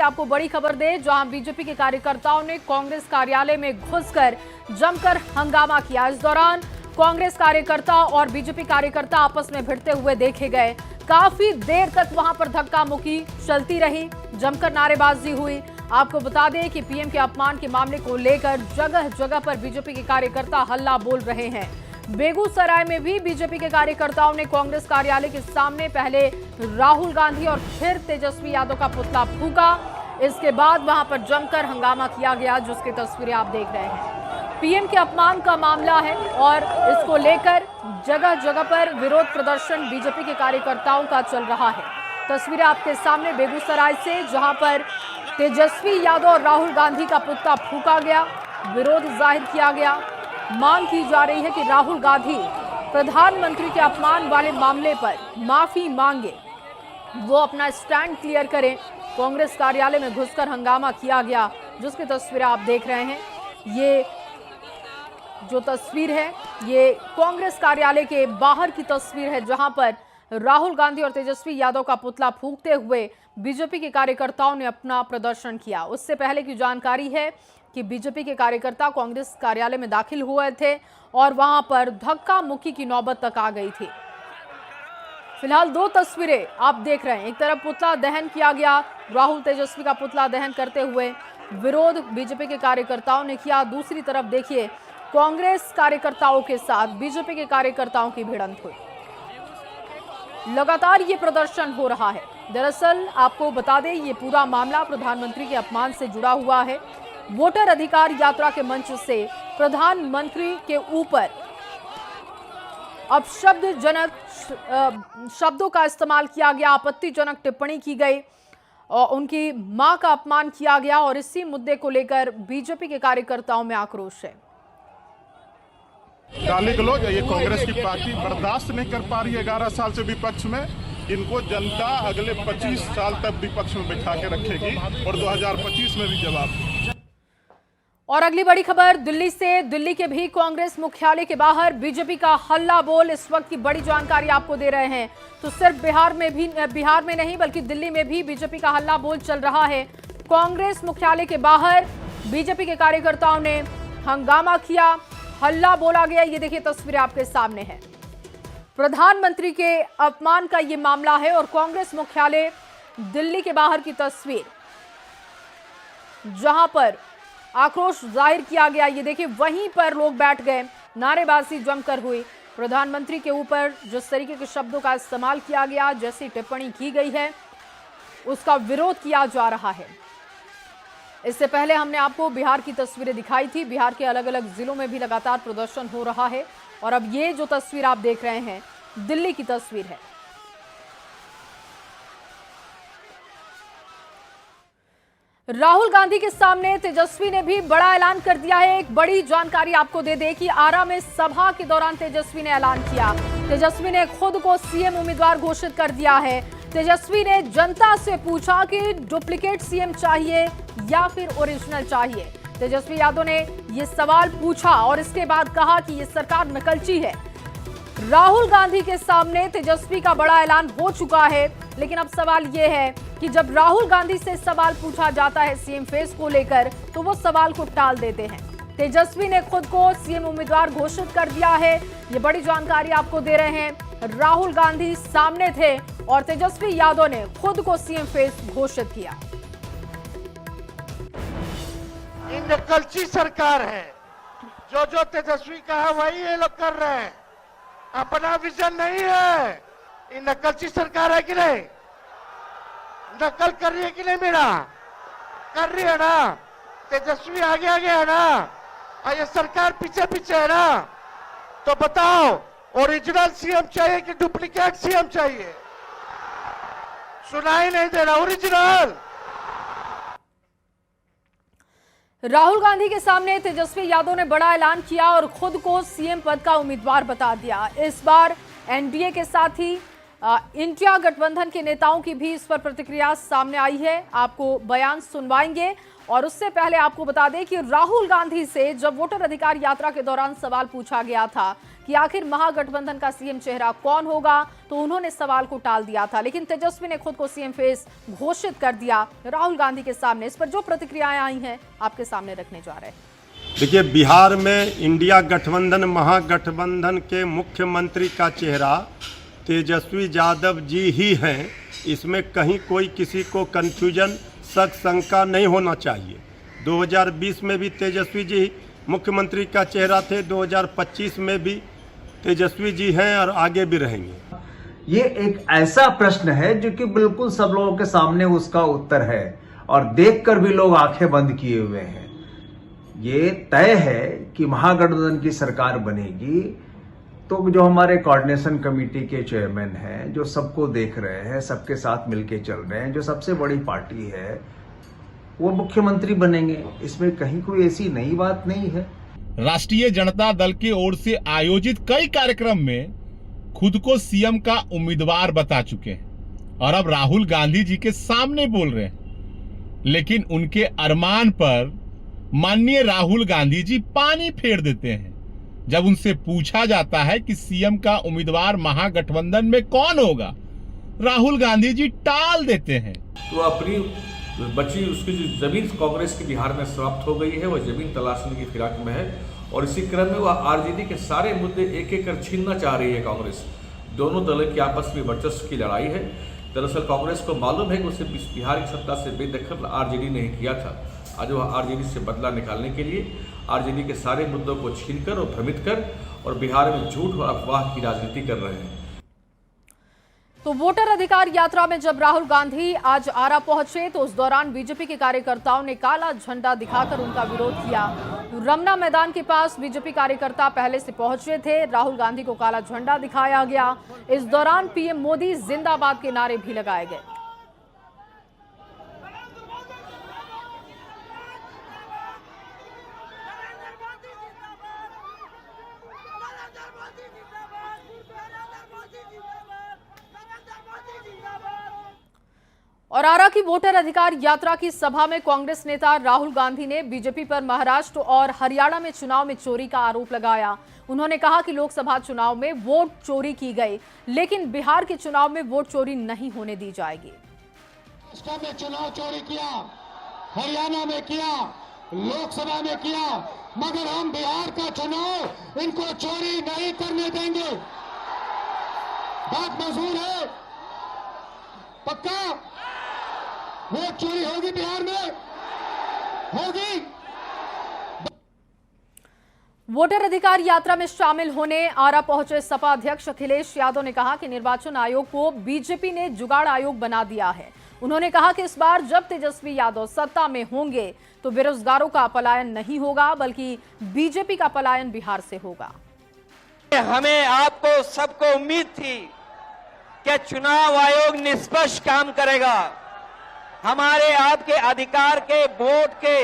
आपको बड़ी खबर दे, जहां बीजेपी के कार्यकर्ताओं ने कांग्रेस कार्यालय में घुसकर जमकर हंगामा किया। इस दौरान कांग्रेस कार्यकर्ता और बीजेपी कार्यकर्ता आपस में भिड़ते हुए देखे गए। काफी देर तक वहां पर धक्का मुक्की चलती रही, जमकर नारेबाजी हुई। आपको बता दें कि पीएम के अपमान के मामले को लेकर जगह जगह पर बीजेपी के कार्यकर्ता हल्ला बोल रहे हैं। बेगूसराय में भी बीजेपी के कार्यकर्ताओं ने कांग्रेस कार्यालय के सामने पहले राहुल गांधी और फिर तेजस्वी यादव का पुतला फूंका। इसके बाद वहां पर जमकर हंगामा किया गया, जिसकी तस्वीरें आप देख रहे हैं। पीएम के अपमान का मामला है और इसको लेकर जगह जगह पर विरोध प्रदर्शन बीजेपी के कार्यकर्ताओं का चल रहा है। तस्वीरें आपके सामने बेगूसराय से, जहां पर तेजस्वी यादव और राहुल गांधी का पुतला फूंका गया, विरोध जाहिर किया गया। मांग की जा रही है कि राहुल गांधी प्रधानमंत्री के अपमान वाले मामले पर माफी मांगे, वो अपना स्टैंड क्लियर करें। कांग्रेस कार्यालय में घुसकर हंगामा किया गया, जिसकी तस्वीरें आप देख रहे हैं। ये जो तस्वीर है, ये कांग्रेस कार्यालय के बाहर की तस्वीर है, जहां पर राहुल गांधी और तेजस्वी यादव का पुतला फूंकते हुए बीजेपी के कार्यकर्ताओं ने अपना प्रदर्शन किया। उससे पहले की जानकारी है कि बीजेपी के कार्यकर्ता कांग्रेस कार्यालय में दाखिल हुए थे और वहां पर धक्का मुक्की की नौबत तक आ गई थी। फिलहाल दो तस्वीरें आप देख रहे हैं। एक तरफ पुतला दहन किया गया, राहुल तेजस्वी का पुतला दहन करते हुए विरोध बीजेपी के कार्यकर्ताओं ने किया। दूसरी तरफ देखिए, कांग्रेस कार्यकर्ताओं के साथ बीजेपी के कार्यकर्ताओं की भिड़ंत हुई। लगातार ये प्रदर्शन हो रहा है। दरअसल आपको बता दें, ये पूरा मामला प्रधानमंत्री के अपमान से जुड़ा हुआ है। वोटर अधिकार यात्रा के मंच से प्रधानमंत्री के ऊपर अपशब्दजनक शब्दों का इस्तेमाल किया गया, आपत्तिजनक टिप्पणी की गई और उनकी मां का अपमान किया गया और इसी मुद्दे को लेकर बीजेपी के कार्यकर्ताओं में आक्रोश है। गाली गलौज ये कांग्रेस की पार्टी बर्दाश्त नहीं कर पा रही है। 11 साल से विपक्ष में, इनको जनता अगले 25 साल तक विपक्ष में बैठा के रखेगी और 2025 में भी जवाब। और अगली बड़ी खबर दिल्ली से। दिल्ली के भी कांग्रेस मुख्यालय के बाहर बीजेपी का हल्ला बोल, इस वक्त की बड़ी जानकारी आपको दे रहे हैं। तो सिर्फ बिहार में नहीं बल्कि दिल्ली में भी बीजेपी का हल्ला बोल चल रहा है। कांग्रेस मुख्यालय के बाहर बीजेपी के कार्यकर्ताओं ने हंगामा किया, हल्ला बोला गया। ये देखिए तस्वीरें आपके सामने है। प्रधानमंत्री के अपमान का ये मामला है और कांग्रेस मुख्यालय दिल्ली के बाहर की तस्वीर, जहां पर आक्रोश जाहिर किया गया। ये देखिए, वहीं पर लोग बैठ गए, नारेबाजी जमकर हुई। प्रधानमंत्री के ऊपर जिस तरीके के शब्दों का इस्तेमाल किया गया, जैसी टिप्पणी की गई है, उसका विरोध किया जा रहा है। इससे पहले हमने आपको बिहार की तस्वीरें दिखाई थी। बिहार के अलग अलग जिलों में भी लगातार प्रदर्शन हो रहा है और अब ये जो तस्वीर आप देख रहे हैं, दिल्ली की तस्वीर है। राहुल गांधी के सामने तेजस्वी ने भी बड़ा ऐलान कर दिया है। एक बड़ी जानकारी आपको दे दें कि आरा में सभा के दौरान तेजस्वी ने ऐलान किया। तेजस्वी ने खुद को सीएम उम्मीदवार घोषित कर दिया है। तेजस्वी ने जनता से पूछा कि डुप्लीकेट सीएम चाहिए या फिर ओरिजिनल चाहिए। तेजस्वी यादव ने यह सवाल पूछा और इसके बाद कहा कि यह सरकार नकलची है। राहुल गांधी के सामने तेजस्वी का बड़ा ऐलान हो चुका है, लेकिन अब सवाल यह है कि जब राहुल गांधी से सवाल पूछा जाता है सीएम फेस को लेकर, तो वो सवाल को टाल देते हैं। तेजस्वी ने खुद को सीएम उम्मीदवार घोषित कर दिया है। ये बड़ी जानकारी आपको दे रहे हैं। राहुल गांधी सामने थे और तेजस्वी यादव ने खुद को सीएम फेस घोषित किया। ये नकलची सरकार है। जो जो तेजस्वी कहा वही ये लोग कर रहे हैं। अपना विजन नहीं है। ये नकलची सरकार है कि नहीं? नकल कर रही है कि नहीं? मेरा कर रही है ना। तेजस्वी आगे आगे है ना और ये सरकार पीछे पीछे है ना। तो बताओ, ओरिजिनल सीएम चाहिए कि डुप्लीकेट सीएम चाहिए? सुनाई नहीं दे रहा। ओरिजिनल। राहुल गांधी के सामने तेजस्वी यादव ने बड़ा ऐलान किया और खुद को सीएम पद का उम्मीदवार बता दिया। इस बार एनडीए के साथ ही इंडिया गठबंधन के नेताओं की भी इस पर प्रतिक्रिया सामने आई है, आपको बयान सुनवाएंगे। और उससे पहले आपको बता दें कि राहुल गांधी से जब वोटर अधिकार यात्रा के दौरान सवाल पूछा गया था कि आखिर महागठबंधन का सीएम चेहरा कौन होगा, तो उन्होंने सवाल को टाल दिया था, लेकिन तेजस्वी ने खुद को सीएम फेस घोषित कर दिया राहुल गांधी के सामने। इस पर जो प्रतिक्रियाएं आई हैं आपके सामने रखने जा रहे हैं। देखिए, बिहार में इंडिया गठबंधन महागठबंधन के मुख्यमंत्री का चेहरा तेजस्वी यादव जी ही हैं। इसमें कहीं कोई किसी को कन्फ्यूजन, शक, शंका नहीं होना चाहिए। 2020 में भी तेजस्वी जी मुख्यमंत्री का चेहरा थे, 2025 में भी तेजस्वी जी हैं और आगे भी रहेंगे। ये एक ऐसा प्रश्न है जो कि बिल्कुल सब लोगों के सामने उसका उत्तर है और देखकर भी लोग आंखें बंद किए हुए हैं। ये तय है कि महागठबंधन की सरकार बनेगी तो जो हमारे कोऑर्डिनेशन कमेटी के चेयरमैन हैं, जो सबको देख रहे हैं, सबके साथ मिलके चल रहे हैं, जो सबसे बड़ी पार्टी है, वो मुख्यमंत्री बनेंगे। इसमें कहीं कोई ऐसी नई बात नहीं है। राष्ट्रीय जनता दल की ओर से आयोजित कई कार्यक्रम में खुद को सीएम का उम्मीदवार बता चुके हैं और अब राहुल गांधी जी के सामने बोल रहे हैं, लेकिन उनके अरमान पर माननीय राहुल गांधी जी पानी फेर देते हैं। जब उनसे पूछा जाता है कि सीएम का उम्मीदवार महागठबंधन में कौन होगा, राहुल गांधी जी टाल देते हैं। तो अपनी बची उसकी जो जमीन कांग्रेस की बिहार में समाप्त हो गई है, वह जमीन तलाशने की फिराक में है और इसी क्रम में वह आरजेडी के सारे मुद्दे एक एक कर छीनना चाह रही है कांग्रेस। दोनों दलों की आपस में वर्चस्व की लड़ाई है। दरअसल कांग्रेस को मालूम है कि उसे बिहार की सत्ता से बेदखल आरजेडी ने किया था। आज वह आरजेडी से बदला निकालने के लिए आरजेडी के सारे मुद्दों को छीनकर और भ्रमित कर और बिहार में झूठ और अफवाह की राजनीति कर रहे हैं। तो वोटर अधिकार यात्रा में जब राहुल गांधी आज आरा पहुंचे तो उस दौरान बीजेपी के कार्यकर्ताओं ने काला झंडा दिखाकर उनका विरोध किया। रमना मैदान के पास बीजेपी कार्यकर्ता पहले से पहुंचे थे, राहुल गांधी को काला झंडा दिखाया गया। इस दौरान पीएम मोदी जिंदाबाद के नारे भी लगाए गए। और आरा की वोटर अधिकार यात्रा की सभा में कांग्रेस नेता राहुल गांधी ने बीजेपी पर महाराष्ट्र और हरियाणा में चुनाव में चोरी का आरोप लगाया। उन्होंने कहा कि लोकसभा चुनाव में वोट चोरी की गई, लेकिन बिहार के चुनाव में वोट चोरी नहीं होने दी जाएगी। महाराष्ट्र में चुनाव चोरी किया, हरियाणा में किया, लोकसभा में किया, मगर हम बिहार का चुनाव इनको चोरी नहीं करने देंगे। बात मंजूर है? पक्का? वोट चोरी होगी बिहार में? होगी? वोटर अधिकार यात्रा में शामिल होने आरा पहुंचे सपा अध्यक्ष अखिलेश यादव ने कहा कि निर्वाचन आयोग को बीजेपी ने जुगाड़ आयोग बना दिया है। उन्होंने कहा कि इस बार जब तेजस्वी यादव सत्ता में होंगे तो बेरोजगारों का पलायन नहीं होगा, बल्कि बीजेपी का पलायन बिहार से होगा। हमें आपको सबको उम्मीद थी कि चुनाव आयोग निष्पक्ष काम करेगा, हमारे आपके अधिकार के वोट के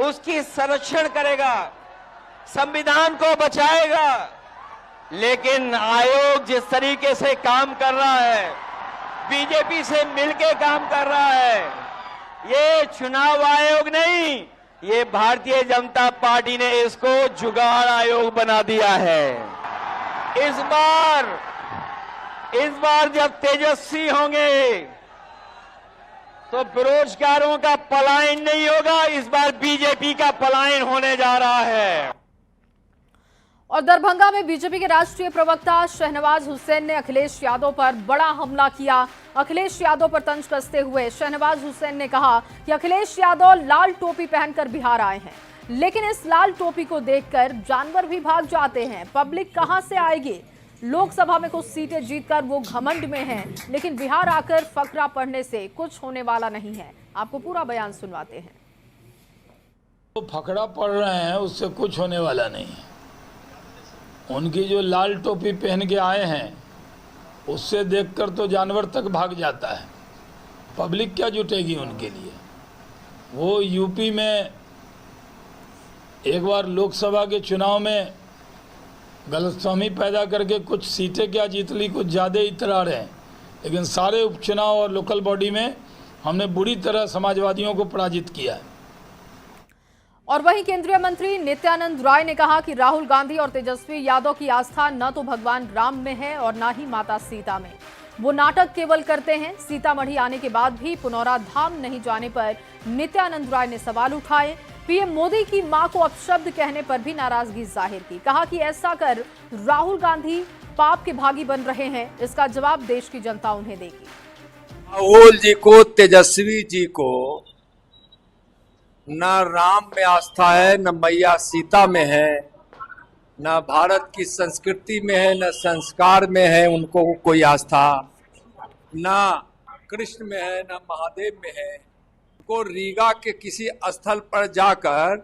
उसकी संरक्षण करेगा, संविधान को बचाएगा। लेकिन आयोग जिस तरीके से काम कर रहा है, बीजेपी से मिलकर काम कर रहा है, ये चुनाव आयोग नहीं, ये भारतीय जनता पार्टी ने इसको जुगाड़ आयोग बना दिया है। इस बार जब तेजस्वी होंगे तो बेरोजगारों का पलायन नहीं होगा, इस बार बीजेपी का पलायन होने जा रहा है। और दरभंगा में बीजेपी के राष्ट्रीय प्रवक्ता शहनवाज हुसैन ने अखिलेश यादव पर बड़ा हमला किया। अखिलेश यादव पर तंज कसते हुए शहनवाज हुसैन ने कहा कि अखिलेश यादव लाल टोपी पहनकर बिहार आए हैं, लेकिन इस लाल टोपी को देखकर जानवर भी भाग जाते हैं। पब्लिक कहां से आएगी? लोकसभा में कुछ सीटें जीतकर वो घमंड में हैं, लेकिन बिहार आकर फकरा पढ़ने से कुछ होने वाला नहीं है। आपको पूरा बयान सुनवाते हैं। वो फकरा पढ़ रहे हैं, उससे कुछ होने वाला नहीं है। उनकी जो लाल टोपी पहन के आए हैं, उससे देखकर तो जानवर तक भाग जाता है। पब्लिक क्या जुटेगी उनके लिए? वो यूपी में एक बार लोकसभा के चुनाव में गलतफहमी पैदा करके कुछ सीटें क्या जीत ली, कुछ ज़्यादा इतरा रहे हैं, लेकिन सारे उपचुनाव और लोकल बॉडी में हमने बुरी तरह समाजवादियों को पराजित किया है। और वहीं केंद्रीय मंत्री नित्यानंद राय ने कहा कि राहुल गांधी और तेजस्वी यादव की आस्था न तो भगवान राम में है और न ही माता सीता में। वो नाटक केवल करते हैं। सीतामढ़ी आने के बाद भी पुनौरा धाम नहीं जाने पर नित्यानंद राय ने सवाल उठाए। पीएम मोदी की मां को अपशब्द कहने पर भी नाराजगी जाहिर की। कहा कि ऐसा कर राहुल गांधी पाप के भागी बन रहे हैं। इसका जवाब देश की जनता उन्हें देगी। राहुल जी को, तेजस्वी जी को न राम में आस्था है, न मैया सीता में है, न भारत की संस्कृति में है, न संस्कार में है उनको कोई आस्था, न कृष्ण में है, न महादेव में है। उनको रीगा के किसी स्थल पर जाकर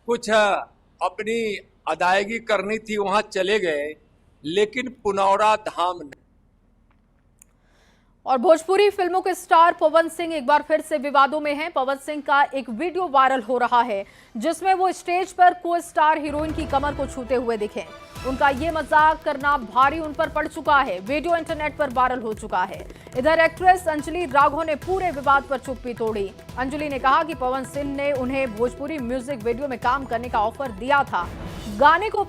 कुछ अपनी अदायगी करनी थी, वहां चले गए, लेकिन पुनौरा धाम नहीं। और भोजपुरी फिल्मों के स्टार पवन सिंह एक बार फिर से विवादों में हैं। पवन सिंह का एक वीडियो वायरल हो रहा है जिसमें वो स्टेज पर को स्टार हीरोइन की कमर को छूते हुए दिखे। उनका ये मजाक करना भारी उन पर पड़ चुका है। वीडियो इंटरनेट पर वायरल हो चुका है। इधर एक्ट्रेस अंजलि राघव ने पूरे विवाद पर चुप्पी तोड़ी। अंजलि ने कहा कि पवन सिंह ने उन्हें भोजपुरी म्यूजिक वीडियो में काम करने का ऑफर दिया था। गाने को